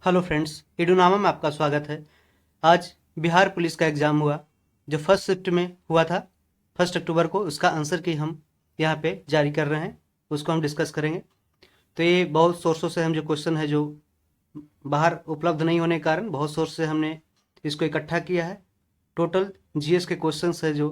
Hello friends, इडुनामा में आपका स्वागत है। आज बिहार पुलिस का एग्ज़ाम हुआ जो फर्स्ट शिफ्ट में हुआ था 1 अक्टूबर को। उसका आंसर की हम यहाँ पे जारी कर रहे हैं, उसको हम डिस्कस करेंगे। तो ये बहुत सोर्सों से हम जो क्वेश्चन है जो बाहर उपलब्ध नहीं होने के कारण बहुत सोर्स से हमने इसको इकट्ठा किया है। टोटल जीएस के क्वेश्चन है जो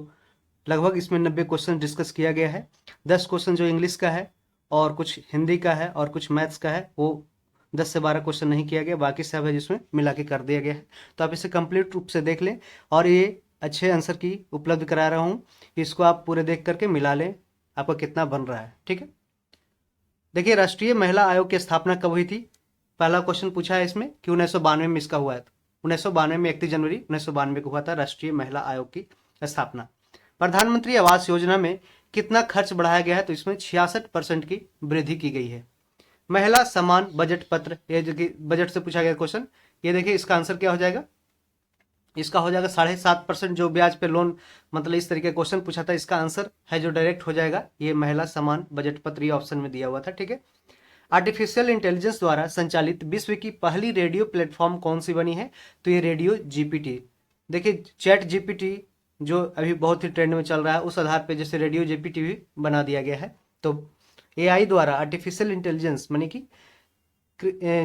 लगभग इसमें 90 क्वेश्चन डिस्कस किया गया है। 10 क्वेश्चन जो इंग्लिश का है और कुछ हिंदी का है और कुछ मैथ्स का है, वो 10 से 12 क्वेश्चन नहीं किया गया, बाकी सब है जिसमें मिला के कर दिया गया है। तो आप इसे कंप्लीट रूप से देख लें और ये अच्छे आंसर की उपलब्ध करा रहा हूँ, इसको आप पूरे देख करके मिला लें आपका कितना बन रहा है। ठीक है, देखिए राष्ट्रीय महिला आयोग की स्थापना कब हुई थी। पहला क्वेश्चन पूछा है इसमें कि 1992 में इसका हुआ है। 1992 में 31 जनवरी 1992 को हुआ था राष्ट्रीय महिला आयोग की स्थापना। प्रधानमंत्री आवास योजना में कितना खर्च बढ़ाया गया है, तो इसमें 66% की वृद्धि की गई है। महिला समान बजट पत्र, ये जो कि बजट से पूछा गया क्वेश्चन, ये देखिए इसका आंसर क्या हो जाएगा। इसका हो जाएगा 7.5% जो ब्याज पे लोन, मतलब इस तरीके क्वेश्चन पूछा था, इसका आंसर है जो डायरेक्ट हो जाएगा ये महिला समान बजट पत्र, ये ऑप्शन में दिया हुआ था। ठीक है, आर्टिफिशियल इंटेलिजेंस द्वारा संचालित विश्व की पहली रेडियो प्लेटफॉर्म कौन सी बनी है, तो ये रेडियो जीपीटी। देखिए चैट जीपीटी जो अभी बहुत ही ट्रेंड में चल रहा है, उस आधार पे जैसे रेडियो जीपीटी भी बना दिया गया है। तो एआई द्वारा, आर्टिफिशियल इंटेलिजेंस माने कि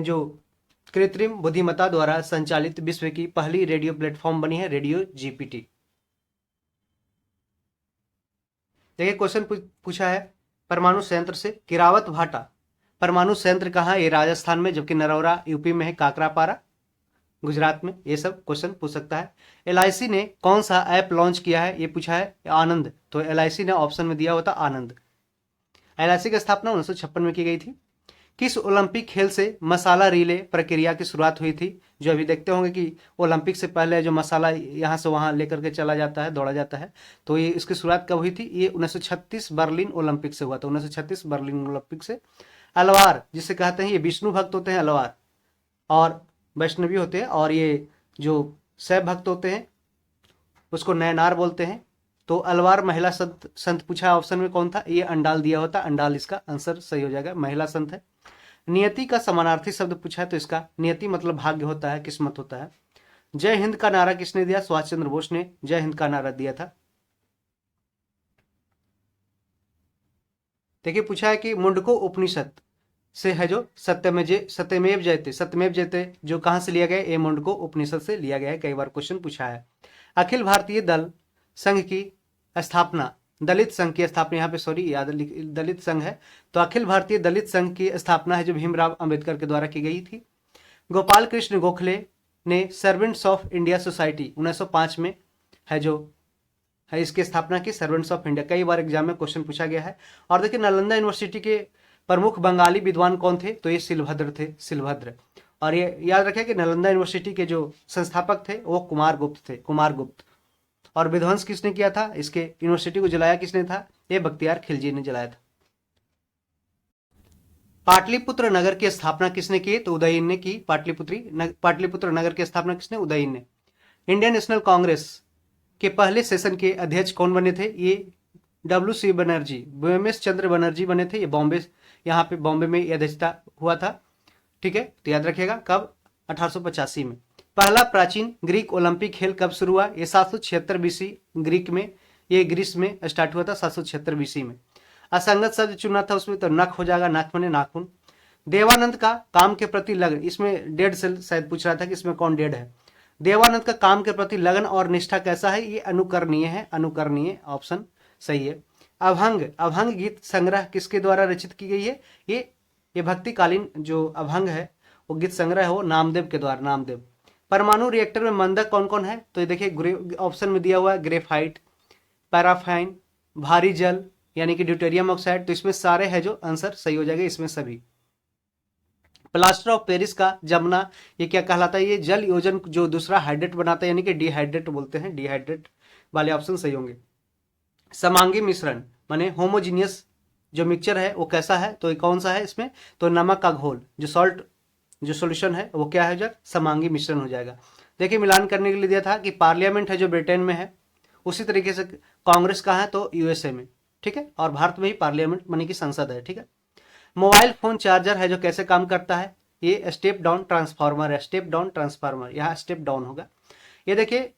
जो कृत्रिम बुद्धिमत्ता द्वारा संचालित विश्व की पहली रेडियो प्लेटफॉर्म बनी है रेडियो जीपीटी। देखिए क्वेश्चन पूछा है परमाणु संयंत्र से किरावत भाटा परमाणु संयंत्र कहाँ है, ये राजस्थान में, जबकि नरौरा यूपी में है, काकरापारा गुजरात में। ये सब क्वेश्चन पूछ सकता है। एलआईसी ने कौन सा ऐप लॉन्च किया है, ये पूछा है आनंद, तो एलआईसी ने ऑप्शन में दिया होता आनंद। एलआईसी की स्थापना 1956 में की गई थी। किस ओलंपिक खेल से मसाला रिले प्रक्रिया की शुरुआत हुई थी। जो अभी देखते होंगे कि ओलंपिक से पहले जो मसाला यहाँ से वहाँ लेकर के चला जाता है, दौड़ा जाता है, तो ये इसकी शुरुआत कब हुई थी, ये 1936 बर्लिन ओलंपिक से हुआ था। 1936 बर्लिन ओलंपिक से। अलवार जिसे कहते हैं, ये विष्णु भक्त होते हैं अलवार, और वैष्णवी होते हैं, और ये जो शैव भक्त होते हैं उसको नयनार बोलते हैं। तो अलवार महिला संत संत पूछा ऑप्शन में कौन था, ये अंडाल दिया होता, अंडाल इसका आंसर सही हो जाएगा, महिला संत है। नियति का समानार्थी शब्द पूछा है, तो इसका नियति मतलब भाग्य होता है, किस्मत होता है। जय हिंद का नारा किसने दिया, सुभाष चंद्र बोस ने जय हिंद का नारा दिया था। देखिए पूछा है कि मुंडको उपनिषद से है जो सत्यमेव जयते, सत्यमेव जयते जो कहां से लिया गया, ये मुंडको उपनिषद से लिया गया है। कई बार क्वेश्चन पूछा है। अखिल भारतीय दल संघ की स्थापना, दलित संघ की स्थापना, यहाँ पे सॉरी याद दलित संघ है, तो अखिल भारतीय दलित संघ की स्थापना है जो भीमराव अंबेडकर के द्वारा की गई थी। गोपाल कृष्ण गोखले ने सर्वेंट्स ऑफ इंडिया सोसाइटी 1905 में है जो है इसकी स्थापना की, सर्वेंट्स ऑफ इंडिया। कई बार एग्जाम में क्वेश्चन पूछा गया है। और देखिए नालंदा यूनिवर्सिटी के प्रमुख बंगाली विद्वान कौन थे, तो ये शिलभद्र थे, शिलभद्र। और ये याद रखें कि नालंदा यूनिवर्सिटी के जो संस्थापक थे वो कुमार गुप्त थे, कुमार गुप्त। और विध्वंस किसने किया था, इसके यूनिवर्सिटी को जलाया किसने था, ये बख्तियार खिलजी ने जलाया था। पाटलिपुत्र नगर की स्थापना किसने की, तो उदयन ने की। पाटलिपुत्र नगर की स्थापना किसने, उदयन ने। इंडियन नेशनल कांग्रेस के पहले सेशन के अध्यक्ष कौन बने थे, ये WC बनर्जी, BMS चंद्र बनर्जी बने थे। ये बॉम्बे, यहाँ पे बॉम्बे में अध्यक्षता हुआ था। ठीक है, तो याद रखिएगा कब, 1885 में। पहला प्राचीन ग्रीक ओलंपिक खेल कब शुरू हुआ, ये 776 BC ग्रीक में, ये ग्रीस में स्टार्ट हुआ था 776 BC में। असंगत शब्द चुना था उसमें, तो नख हो जाएगा, नाक मने नाखून। देवानंद का काम के प्रति लगन, इसमें डेड से शायद पूछ रहा था कि इसमें कौन डेड है। देवानंद का काम के प्रति लगन और निष्ठा कैसा है, ये अनुकरणीय है, अनुकरणीय ऑप्शन सही है। अभंग, अभंग गीत संग्रह किसके द्वारा रचित की गई है, ये भक्तिकालीन जो अभंग है वो गीत संग्रह है वो नामदेव के द्वारा, नामदेव। परमाणु रिएक्टर में मंदक कौन कौन है, तो ये देखिए ऑप्शन में दिया हुआ है ग्रेफाइट, पैराफाइन, भारी जल यानी कि ड्यूटेरियम ऑक्साइड। तो इसमें सारे है जो आंसर सही हो जाएगा, इसमें सभी। प्लास्टर ऑफ पेरिस का जमना, ये क्या कहलाता है, ये जल योजन जो दूसरा हाइड्रेट बनाता है, यानी कि डिहाइड्रेट बोलते हैं, डिहाइड्रेट वाले ऑप्शन सही होंगे। समांगी मिश्रण माने होमोजीनियस जो मिक्सचर है वो कैसा है, तो ये कौन सा है इसमें, तो नमक का घोल, जो सॉल्ट जो सॉल्यूशन है वो क्या है, जब समांगी मिश्रण हो जाएगा। देखिए मिलान करने के लिए दिया था कि पार्लियामेंट है जो ब्रिटेन में है, उसी तरीके से कांग्रेस का है तो यूएसए में। ठीक है, और भारत में ही पार्लियामेंट माने की संसद है। ठीक है, मोबाइल फोन चार्जर है जो कैसे काम करता है, ये स्टेप डाउन ट्रांसफार्मर है, स्टेप डाउन ट्रांसफार्मर, यहाँ स्टेप डाउन होगा। ये देखिए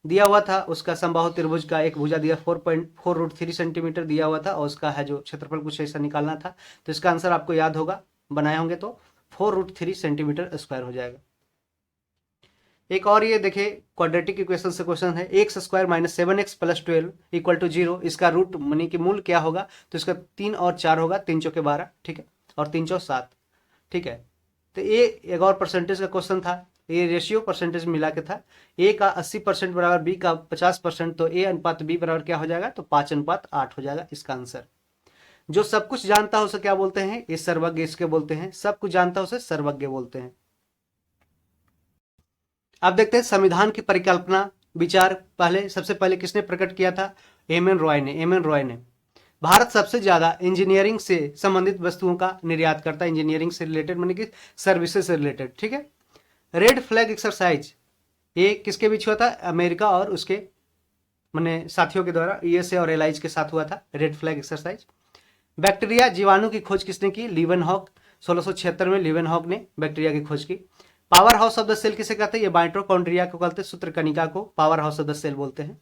दिया हुआ था उसका समबाहु त्रिभुज का एक भुजा दिया 4.4√3 सेंटीमीटर दिया हुआ था और उसका है जो क्षेत्रफल कुछ ऐसा निकालना था। तो इसका आंसर आपको याद होगा, बनाए होंगे तो 4√3 सेंटीमीटर स्क्वायर हो जाएगा। एक और ये देखिए क्वाड्रेटिक इक्वेशन से क्वेश्चन है, X square minus 7x plus 12 equal to 0। इसका रूट मनी की मूल क्या होगा, तो इसका 3 और 4 होगा, 3 चौके 12, ठीक है, और 3 चौके 7, ठीक है। तो ये एक और परसेंटेज का क्वेश्चन था, ये रेशियो परसेंटेज मिला के था, ए का 80% बराबर बी का 50%, तो ए अनुपात बी बराबर क्या हो जाएगा, तो 5:8 हो जाएगा इसका आंसर। जो सब कुछ जानता है उसे क्या बोलते हैं, ये सर्वज्ञ इसके बोलते हैं, सब कुछ जानता है उसे सर्वज्ञ बोलते हैं। अब देखते हैं संविधान की परिकल्पना विचार सबसे पहले किसने प्रकट किया था, एम एन रॉय ने। भारत सबसे ज्यादा इंजीनियरिंग से संबंधित वस्तुओं का निर्यात करता है, इंजीनियरिंग से रिलेटेड माने कि सर्विसेज से रिलेटेड, ठीक है। रेड फ्लैग एक्सरसाइज ये किसके बीच हुआ था, अमेरिका और उसके माने साथियों के द्वारा, यूएसए और एलाइज के साथ हुआ था रेड फ्लैग एक्सरसाइज। बैक्टीरिया जीवाणु की खोज किसने की, लीवेनहॉक, 1676 में लीवेनहॉक ने बैक्टीरिया की खोज की। Power house of the cell किसे कहते हैं, ये माइटोकॉन्ड्रिया को कहते हैं, सूत्रकणिका को power house of the cell बोलते हैं।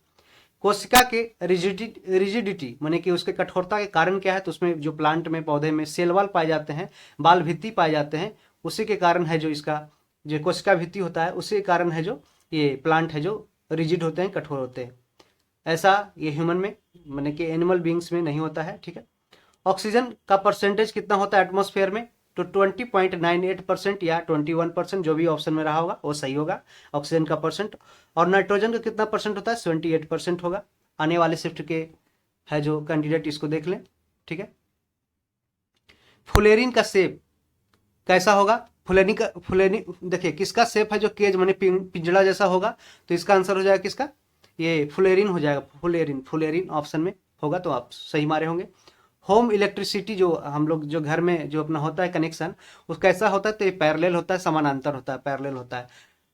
कोशिका के रिजिडिटी माने कि उसके कठोरता के कारण क्या है, तो उसमें जो प्लांट में पौधे में सेल वाल पाए जाते हैं, बाल भित्ति पाए जाते हैं, उसी के कारण है जो इसका जो कोशिका भित्ति होता है, उसी के कारण है जो ये प्लांट है जो रिजिड होते हैं, कठोर होते हैं। ऐसा ये ह्यूमन में माने कि एनिमल बींग्स में नहीं होता है, ठीक है। ऑक्सीजन का परसेंटेज कितना होता है एटमॉस्फेयर में, तो 20.98% या 21%, जो भी ऑप्शन में रहा होगा वो सही होगा ऑक्सीजन का परसेंट। और नाइट्रोजन का कितना परसेंट होता है, 78% होगा। आने वाले शिफ्ट के है जो कैंडिडेट इसको देख लें, ठीक है। फुलेरिन का शेप कैसा होगा, फुलेरिन देखिए किसका शेप है जो केज माने पिंजड़ा जैसा होगा, तो इसका आंसर हो जाएगा किसका, ये फुलेरिन हो जाएगा, फुलेरिन ऑप्शन में होगा, तो आप सही मारे होंगे। होम इलेक्ट्रिसिटी जो हम लोग जो घर में जो अपना होता है कनेक्शन, उसका ऐसा होता है, तो ये पैरेलल होता है, समानांतर होता है, पैरेलल होता है।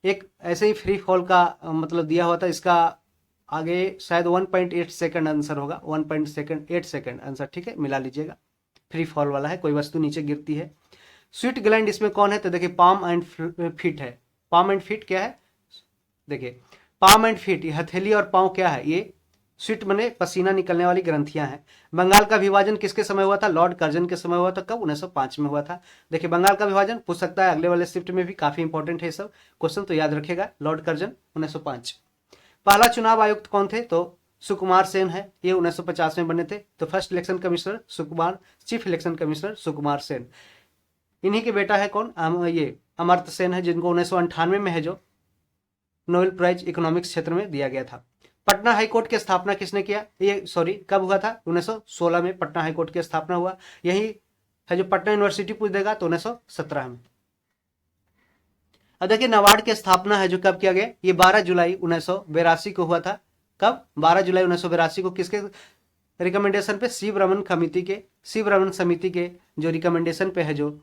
एक ऐसे ही फ्री फॉल का मतलब दिया हुआ था, इसका आगे शायद 1.8 सेकंड आंसर होगा, 1.8 सेकंड आंसर, ठीक है, मिला लीजिएगा। फ्री फॉल वाला है, कोई वस्तु नीचे गिरती है। स्वीट ग्लैंड इसमें कौन है, तो देखिए पाम एंड फीट है। पाम एंड फीट क्या है, देखिए पाम एंड फीट, हथेली और पाँव क्या है, ये स्वीट मने पसीना निकलने वाली ग्रंथियां हैं। बंगाल का विभाजन किसके समय हुआ था, लॉर्ड कर्जन के समय हुआ था, कब, 1905 में हुआ था। देखिए बंगाल का विभाजन पूछ सकता है अगले वाले शिफ्ट में भी, काफी इंपॉर्टेंट है सब क्वेश्चन, तो याद रखेगा लॉर्ड कर्जन 1905। पहला चुनाव आयुक्त कौन थे, तो सुकुमार सेन है, ये 1950 में बने थे। तो फर्स्ट इलेक्शन कमिश्नर सुकुमार, chief election commissioner Sukumar Sen. इन्हीं के बेटा है कौन, ये अमर्त्य सेन है, जिनको 1998 में है जो नोबेल प्राइज इकोनॉमिक्स क्षेत्र में दिया गया था। पटना हाईकोर्ट की स्थापना किसने किया, ये सॉरी कब हुआ था, 1916 में पटना हाईकोर्ट की स्थापना हुआ। यही है जो पटना यूनिवर्सिटी पूछ देगा तो 1917 में। अब देखिए नाबार्ड की स्थापना है जो कब किया गया, ये 12 जुलाई 1982 को हुआ था। कब, 12 जुलाई 1982 को, किसके रिकमेंडेशन पे, शिवरमन समिति के जो रिकमेंडेशन पे है जो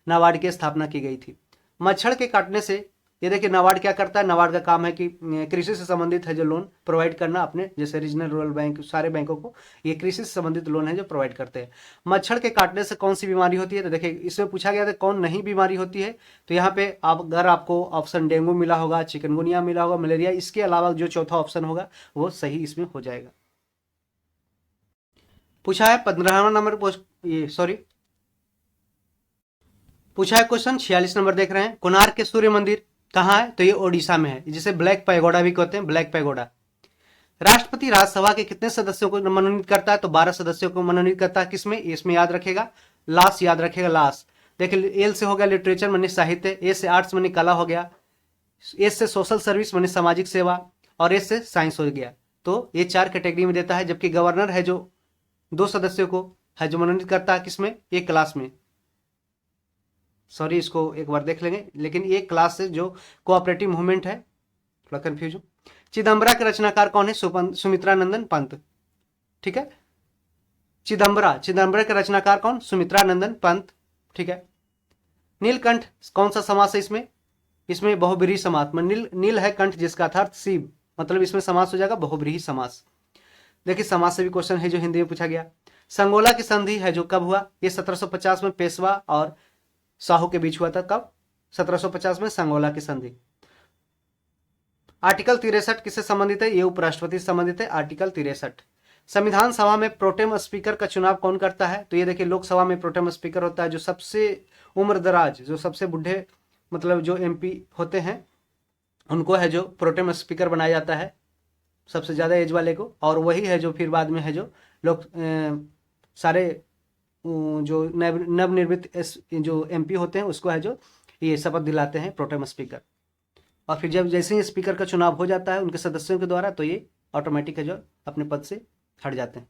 नाबार्ड की स्थापना की गई थी। मच्छर के काटने से, ये देखिए नाबार्ड क्या करता है, नाबार्ड का काम है कि कृषि से संबंधित है जो लोन प्रोवाइड करना अपने जैसे रीजनल रूरल बैंक सारे बैंकों को, ये कृषि से संबंधित लोन है जो प्रोवाइड करते हैं। मच्छर के काटने से कौन सी बीमारी होती है, तो देखिए इसमें पूछा गया था कौन नहीं बीमारी होती है, तो यहाँ पे अगर आपको ऑप्शन डेंगू मिला होगा, चिकनगुनिया मिला होगा, मलेरिया, इसके अलावा जो चौथा ऑप्शन होगा वो सही इसमें हो जाएगा। पूछा है 15वां नंबर पूछा है क्वेश्चन 46 नंबर देख रहे हैं, कोणार्क के सूर्य मंदिर कहाँ है, तो ये ओडिशा में है, जिसे ब्लैक पैगोडा भी कहते हैं, ब्लैक पैगोडा। राष्ट्रपति राज्यसभा के कितने सदस्यों को मनोनीत करता है, तो 12 सदस्यों को मनोनीत करता है। किसमें, इसमें याद रखेगा लास, याद रखेगा लास। देखिए एल से हो गया लिटरेचर माने साहित्य, ए से आर्ट्स माने कला हो गया, एस से सोशल सर्विस माने सामाजिक सेवा, और एस से साइंस हो गया। तो ये 4 कैटेगरी में देता है, जबकि गवर्नर है जो 2 सदस्यों को है जो मनोनीत करता है, किसमें, एक क्लास में, सॉरी इसको एक बार देख लेंगे, लेकिन ये क्लास से जो कोऑपरेटिव मूवमेंट है, थोड़ा कंफ्यूज हूं। चिदम्बरा के रचनाकार कौन है, सुमित्रा नंदन पंत, ठीक है। चिदम्बरा के रचनाकार कौन, सुमित्रा नंदन पंत, ठीक है। नीलकंठ कौन सा समास है इसमें बहुब्रीहि समास, नील है कंठ जिसका अर्थ शिव, मतलब इसमें समास हो जाएगा बहुब्रीहि समास। देखिए समास से भी क्वेश्चन है जो हिंदी में पूछा गया। संगोला की संधि है जो कब हुआ, ये 1750 में पेशवा और साहू के बीच हुआ था, कब, 1750 में संगोला की संधि। आर्टिकल 63 किससे संबंधित है? ये उपराष्ट्रपति से संबंधित है। आर्टिकल 63। संविधान सभा में प्रोटेम स्पीकर का चुनाव कौन करता है? तो ये देखिए, लोकसभा में प्रोटेम स्पीकर होता है, जो सबसे उम्रदराज, जो सबसे बूढ़े, मतलब जो एमपी होते हैं उनको है जो प्रोटेम स्पीकर बनाया जाता है, सबसे ज़्यादा एज वाले को। और वही है जो फिर बाद में है जो लोग सारे जो नवनिर्मित जो एमपी होते हैं उसको है जो ये शपथ दिलाते हैं प्रोटेम स्पीकर। और फिर जब जैसे ही स्पीकर का चुनाव हो जाता है उनके सदस्यों के द्वारा, तो ये ऑटोमेटिक है जो अपने पद से हट जाते हैं।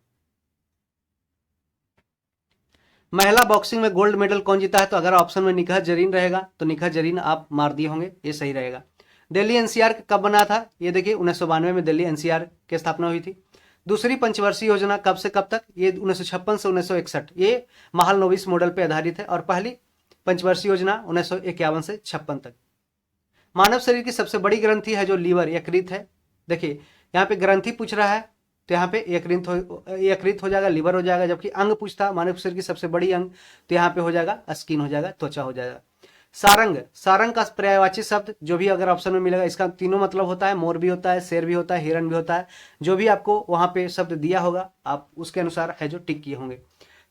महिला बॉक्सिंग में गोल्ड मेडल कौन जीता है? तो अगर ऑप्शन में निखत जरीन रहेगा तो निखत जरीन आप मार दिए होंगे, ये सही रहेगा। दिल्ली एनसीआर कब बना था? ये देखिए 1992 में दिल्ली एनसीआर की स्थापना हुई थी। दूसरी पंचवर्षीय योजना कब से कब तक? ये 1956 से 1961, ये महालनोबिस मॉडल पर आधारित है। और पहली पंचवर्षीय योजना 1951 से 56 तक। मानव शरीर की सबसे बड़ी ग्रंथि है जो लीवर, यकृत है। देखिए यहाँ पे ग्रंथि पूछ रहा है तो यहाँ पे यकृत हो जाएगा, लीवर हो जाएगा। जबकि अंग पूछता मानव शरीर की सबसे बड़ी अंग, तो यहाँ पे हो जाएगा स्किन, हो जाएगा त्वचा, हो जाएगा। सारंग, सारंग का पर्यायवाची शब्द जो भी अगर ऑप्शन में मिलेगा, इसका तीनों मतलब होता है, मोर भी होता है, शेर भी होता है, हिरण भी होता है। जो भी आपको वहां पे शब्द दिया होगा आप उसके अनुसार है जो टिक किए होंगे।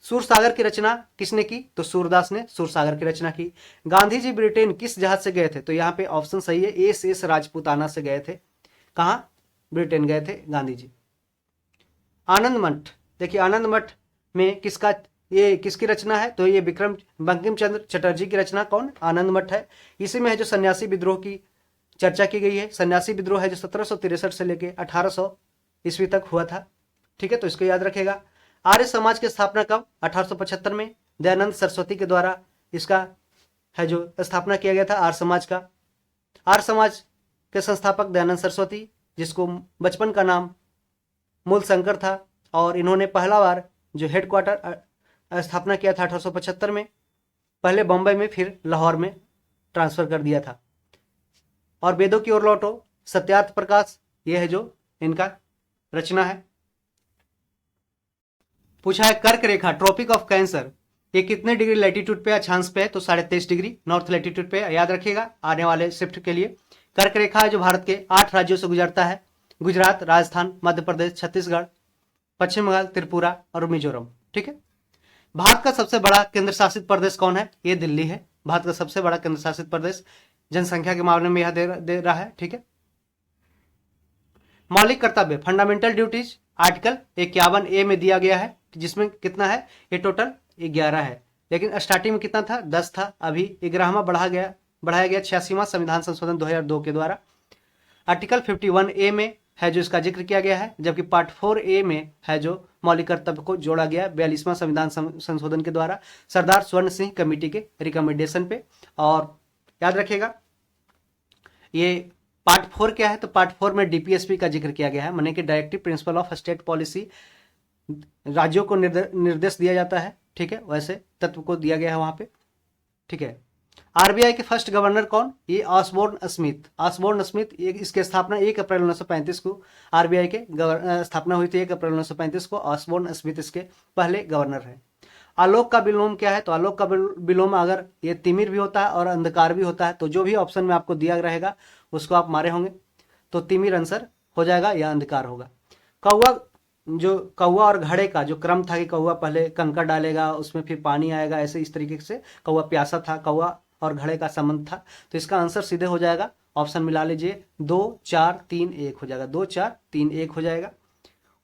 सूरसागर की रचना किसने की? तो सूरदास ने सूरसागर की रचना की। गांधी जी ब्रिटेन किस जहाज से गए थे? तो यहाँ पे ऑप्शन सही है, एस राजपूताना से गए थे। कहाँ? ब्रिटेन गए थे गांधी जी। आनंद मठ, देखिए आनंद मठ में किसकी रचना है? तो ये बंकिम चंद्र चटर्जी की रचना। कौन? आनंद मठ है। इसी में है जो सन्यासी विद्रोह की चर्चा की गई है। सन्यासी विद्रोह है जो 1763 से लेके 1800 ईस्वी तक हुआ था। ठीक है, तो इसको याद रखेगा। आर्य समाज की स्थापना कब? 1875 में दयानंद सरस्वती के द्वारा इसका है जो स्थापना किया गया था, आर्य समाज का। आर्य समाज के संस्थापक दयानंद सरस्वती, जिसको बचपन का नाम मूल शंकर था। और इन्होंने पहला बार जो हेडक्वार्टर स्थापना किया था 1875 में, पहले बम्बई में फिर लाहौर में ट्रांसफर कर दिया था। और वेदों की ओर लौटो, सत्यार्थ प्रकाश, ये है जो इनका रचना है। पूछा है कर्क रेखा, ट्रॉपिक ऑफ कैंसर, ये कितने डिग्री लैटिट्यूड पे अक्षांश पे है? तो 23.5 डिग्री नॉर्थ लैटिट्यूड पे। याद रखिएगा आने वाले शिफ्ट के लिए। कर्क रेखा है जो भारत के 8 राज्यों से गुजरता है, गुजरात, राजस्थान, मध्य प्रदेश, छत्तीसगढ़, पश्चिम बंगाल, त्रिपुरा और मिजोरम। ठीक है। भारत का सबसे बड़ा केंद्र शासित प्रदेश कौन है? ये दिल्ली है, भारत का सबसे बड़ा केंद्र शासित प्रदेश, जनसंख्या के मामले में यह दे रहा है। ठीक है। मौलिक कर्तव्य, फंडामेंटल ड्यूटीज, आर्टिकल 51A में दिया गया है, जिसमें कितना है? ये टोटल 11 है, लेकिन स्टार्टिंग में कितना था? 10 था। अभी 11वां बढ़ाया गया 86वां संविधान संशोधन 2002 के द्वारा। आर्टिकल 51A में है जो इसका जिक्र किया गया है, जबकि पार्ट 4A में है जो मौलिक कर्तव्य को जोड़ा गया 42वां संविधान संशोधन के द्वारा, सरदार स्वर्ण सिंह कमेटी के रिकमेंडेशन पे। और याद रखिएगा ये पार्ट 4 क्या है? तो पार्ट 4 में डीपीएसपी का जिक्र किया गया है, माने कि directive principle of state policy, राज्यों को निर्देश दिया जाता है। ठीक है, वैसे तत्व को दिया गया है वहां पे। ठीक है। आरबीआई के फर्स्ट गवर्नर कौन? ये ऑसबोर्न स्मिथ। ऑसबोर्न स्मिथ, इसकी स्थापना 1 अप्रैल 1935 को आरबीआई के स्थापना हुई थी 1 अप्रैल 1935 को। ऑसबोर्न स्मिथ इसके पहले गवर्नर है। आलोक का विलोम क्या है? तो आलोक का विलोम अगर ये तिमिर भी होता है और अंधकार भी होता है, तो जो भी ऑप्शन में आपको दिया रहेगा उसको आप मारे होंगे, तो तिमिर आंसर हो जाएगा या अंधकार होगा। कौवा और घड़े का जो क्रम था कि कौवा पहले कंकड़ डालेगा, उसमें फिर पानी आएगा, ऐसे इस तरीके से कौवा प्यासा था, कौवा और घड़े का संबंध था। तो इसका आंसर सीधे हो जाएगा, ऑप्शन मिला लीजिए, 2 4 3 1 हो जाएगा, 2 4 3 1 हो जाएगा।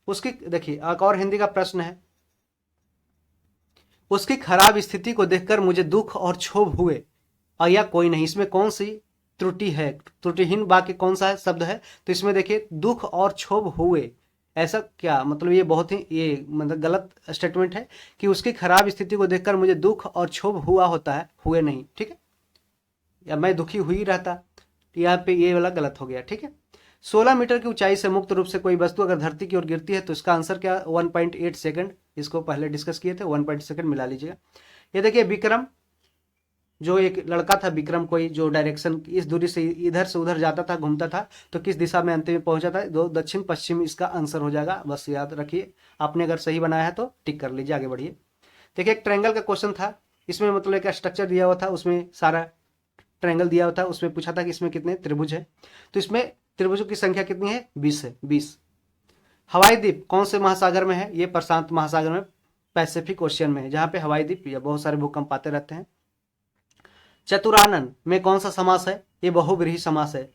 उसकी देखिए एक और हिंदी का प्रश्न है, उसकी खराब स्थिति को देखकर मुझे दुख और क्षोभ हुए और या कोई नहीं, इसमें कौन सी त्रुटि है? त्रुटिहीन वाक्य कौन सा है शब्द है? तो इसमें देखिए दुख और क्षोभ हुए, ऐसा क्या मतलब? ये बहुत ही ये मतलब गलत स्टेटमेंट है कि उसकी खराब स्थिति को देखकर मुझे दुख और क्षोभ हुआ होता है, हुए नहीं। ठीक है, या मैं दुखी हुई रहता, यहाँ पे ये वाला गलत हो गया। ठीक है। 16 मीटर की ऊंचाई से मुक्त रूप से कोई वस्तु अगर धरती की ओर गिरती है तो इसका आंसर क्या? 1.8 सेकंड। इसको पहले डिस्कस किए थे, 1.8 सेकंड मिला लीजिएगा। ये देखिए विक्रम, जो एक लड़का था विक्रम, कोई जो डायरेक्शन इस दूरी से इधर से उधर जाता था, घूमता था, तो किस दिशा में अंत में पहुंचा था? दक्षिण पश्चिम इसका आंसर हो जाएगा। बस याद रखिए, आपने अगर सही बनाया है तो टिक कर लीजिए, आगे बढ़िए। देखिए एक ट्रायंगल का क्वेश्चन था, इसमें मतलब एक स्ट्रक्चर दिया हुआ था, उसमें सारा ट्रायंगल दिया होता है, उसमें पूछा था कि इसमें कितने त्रिभुज है, तो इसमें त्रिभुजों की संख्या कितनी है, 20 है, 20। हवाई द्वीप कौन से महासागर में है, ये प्रशांत महासागर में, पैसिफिक ओशियन में है, जहां पे हवाई द्वीप या बहुत सारे भूकंप आते रहते हैं। चतुरानन में कौन सा समास है, ये बहुव्रीहि समास है।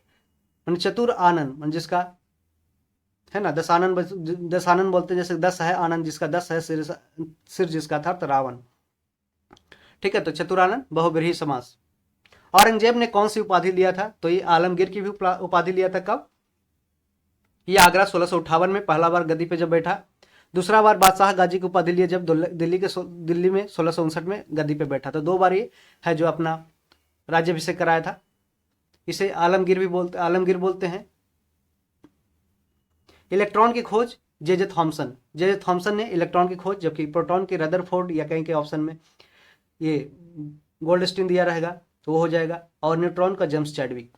चतुर आनन जिसका है ना, दशानन बोलते हैं, जैसे 10 है, आनंद जिसका 10 है, सिर जिसका था तो रावण। ठीक है, तो चतुरानन बहुव्रीहि समास। औरंगजेब ने कौन सी उपाधि लिया था, तो ये आलमगीर की भी उपाधि लिया था। कब, ये आगरा 1658 में पहला बार गद्दी पे जब बैठा। दूसरा बार बादशाह गाजी की उपाधि लिया जब दिल्ली में 1659 में गद्दी पे बैठा। तो 2 बार ये है जो अपना राज्याभिषेक कराया था। इसे आलमगीर बोलते हैं। इलेक्ट्रॉन की खोज जे थॉमसन ने इलेक्ट्रॉन की खोज, जबकि प्रोटॉन की रदरफोर्ड या कहीं के ऑप्शन में ये गोल्डस्टीन दिया रहेगा तो वो हो जाएगा। और न्यूट्रॉन का जेम्स चैडविक।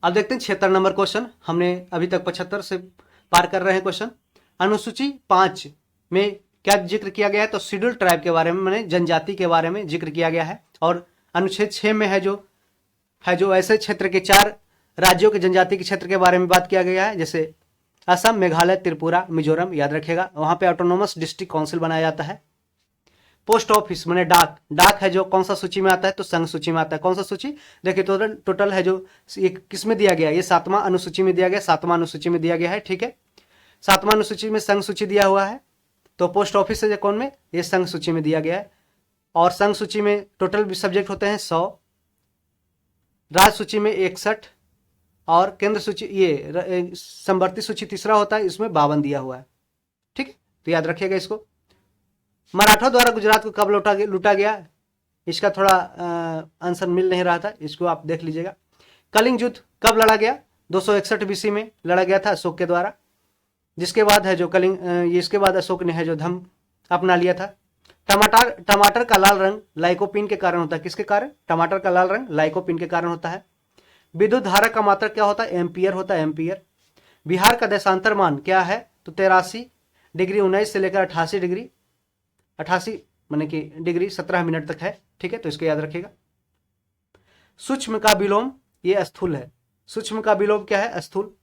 अब देखते हैं 76 नंबर क्वेश्चन। हमने अभी तक 75 से पार कर रहे हैं क्वेश्चन। अनुसूची 5 में क्या जिक्र किया गया है, तो शेड्यूल ट्राइब के बारे में, माने जनजाति के बारे में जिक्र किया गया है। और अनुच्छेद 6 में है जो ऐसे क्षेत्र के 4 राज्यों के जनजाति के क्षेत्र के बारे में बात किया गया है, जैसे असम, मेघालय, त्रिपुरा, मिजोरम, याद रखिएगा। वहां पे ऑटोनोमस डिस्ट्रिक्ट काउंसिल बनाया जाता है। पोस्ट ऑफिस माने डाक है जो कौन सा सूची में आता है, तो संघ सूची में आता है। कौन सा सूची, देखिए टोटल है जो किस में दिया गया, ये 7वां अनुसूची में दिया गया, 7वां अनुसूची में दिया गया है। ठीक है, 7वां अनुसूची में संघ सूची दिया हुआ है, तो पोस्ट ऑफिस है कौन में, ये संघ सूची में दिया गया है। और संघ सूची में टोटल सब्जेक्ट होते हैं 100, राज्य सूची में 61, और केंद्र सूची ये संवर्ती सूची तीसरा होता है, इसमें 52 दिया हुआ है। ठीक है, तो याद रखिएगा इसको। मराठों द्वारा गुजरात को कब लूटा गया, इसका थोड़ा आंसर मिल नहीं रहा था, इसको आप देख लीजिएगा। कलिंग युद्ध कब लड़ा गया, 261 BC में लड़ा गया था अशोक के द्वारा, जिसके बाद है जो इसके बाद अशोक ने है जो धम्म अपना लिया था। टमाटर का लाल रंग लाइकोपिन के कारण होता है, किसके कारण, टमाटर का लाल रंग लाइकोपिन के कारण होता है। विद्युत धारा का मात्रक क्या होता है, एम्पियर होता है, एम्पियर। बिहार का देशांतर मान क्या है, तो 83 डिग्री 19 से लेकर 88 डिग्री 88 माने कि डिग्री 17 मिनट तक है। ठीक है, तो इसको याद रखिएगा। सूक्ष्म का विलोम ये स्थूल है, सूक्ष्म का विलोम क्या है, स्थूल।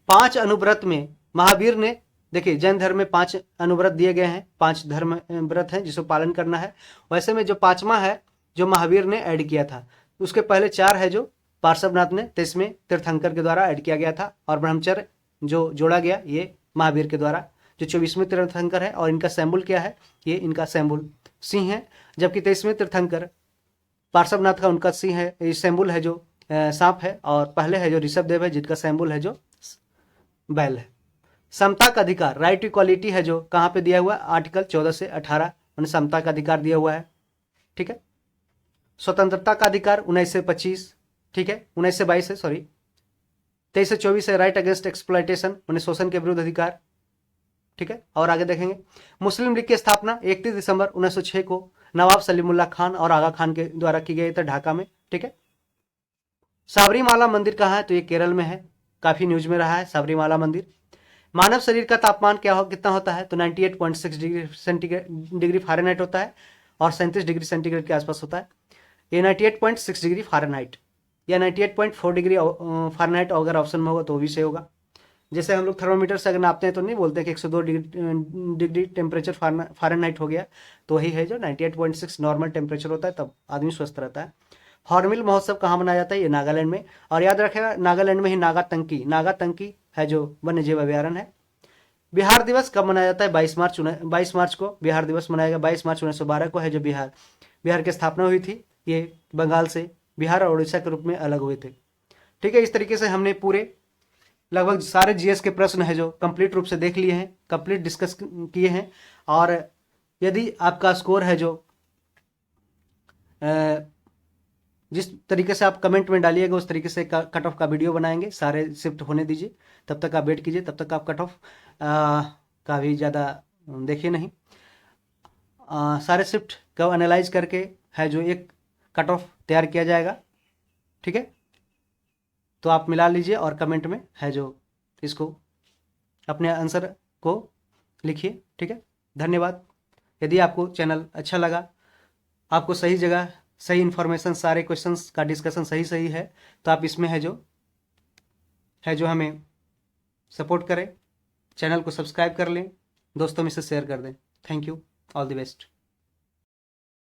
5 अनुव्रत में महावीर ने, देखिए जैन धर्म में 5 अनुव्रत दिए गए हैं, 5 धर्म व्रत हैं जिसको पालन करना है। वैसे में जो 5वां है जो महावीर ने ऐड किया था, उसके पहले 4 है जो पार्श्वनाथ ने 23वें तीर्थंकर के द्वारा ऐड किया गया था। और ब्रह्मचर्य जो जोड़ा गया ये महावीर के द्वारा, जो 24वें तीर्थंकर है। और इनका सैम्बुल क्या है, ये इनका सैम्बुल सिंह है, जबकि 23वें तीर्थंकर पार्श्वनाथ का उनका सिंह है, ये सैम्बुल है जो सांप है। और पहले है जो ऋषभ देव है जिनका सैम्बुल है जो बैल है। समता का अधिकार राइट टू इक्वालिटी है जो कहाँ पे दिया हुआ, आर्टिकल 14 से 18 उन्हें समता का अधिकार दिया हुआ है। ठीक है, स्वतंत्रता का अधिकार 19 से 25, ठीक है 19 से 22 है, सॉरी 23 से 24 है राइट अगेंस्ट एक्सप्लॉयटेशन, उन्हें शोषण के विरुद्ध अधिकार। ठीक है, और आगे देखेंगे। मुस्लिम लीग की स्थापना 31 दिसंबर 1906 को नवाब सलीमुल्लाह खान और आगा खान के द्वारा की गई थी ढाका में। ठीक है, साबरीमाला मंदिर कहाँ है, तो ये केरल में है, काफी न्यूज में रहा है साबरीमाला मंदिर। मानव शरीर का तापमान कितना होता है, तो 98.6 डिग्री फ़ारेनहाइट होता है, और 37 डिग्री सेंटीग्रेड के आसपास होता है। ये 98.6 डिग्री फ़ारेनहाइट या 98.4 डिग्री फ़ारेनहाइट अगर ऑप्शन में होगा तो भी सही होगा। जैसे हम लोग थर्मोमीटर से अगर नापते हैं तो नहीं बोलते हैं कि 102 डिग्री टेम्परेचर फ़ारेनहाइट हो गया, तो वही है जो 98.6 नॉर्मल टेम्परेचर होता है, तब आदमी स्वस्थ रहता है। हॉर्नबिल महोत्सव कहाँ मनाया जाता है, ये नागालैंड में। और याद रखेगा नागालैंड में ही नागातंकी है जो वन्य जीव अभ्यारण्य है। बिहार दिवस कब मनाया जाता है, 22 मार्च को बिहार दिवस मनाया गया। 22 मार्च 1912 को है जो बिहार की स्थापना हुई थी। ये बंगाल से बिहार और उड़ीसा के रूप में अलग हुए थे। ठीक है, इस तरीके से हमने पूरे लगभग सारे जीएस के प्रश्न है जो कंप्लीट रूप से देख लिए हैं, कंप्लीट डिस्कस किए हैं। और यदि आपका स्कोर है जो जिस तरीके से आप कमेंट में डालिएगा उस तरीके से कट ऑफ का वीडियो बनाएंगे, सारे शिफ्ट होने दीजिए, तब तक आप वेट कीजिए, तब तक आप कट ऑफ का भी ज़्यादा देखिए नहीं। सारे शिफ्ट का एनालाइज करके है जो एक कट ऑफ तैयार किया जाएगा। ठीक है, तो आप मिला लीजिए और कमेंट में है जो इसको अपने आंसर को लिखिए। ठीक है। धन्यवाद। यदि आपको चैनल अच्छा लगा, आपको सही जगह सही इन्फॉर्मेशन, सारे क्वेश्चंस का डिस्कशन सही है, तो आप इसमें है जो हमें सपोर्ट करें, चैनल को सब्सक्राइब कर लें, दोस्तों में से शेयर कर दें। Thank you, all the best.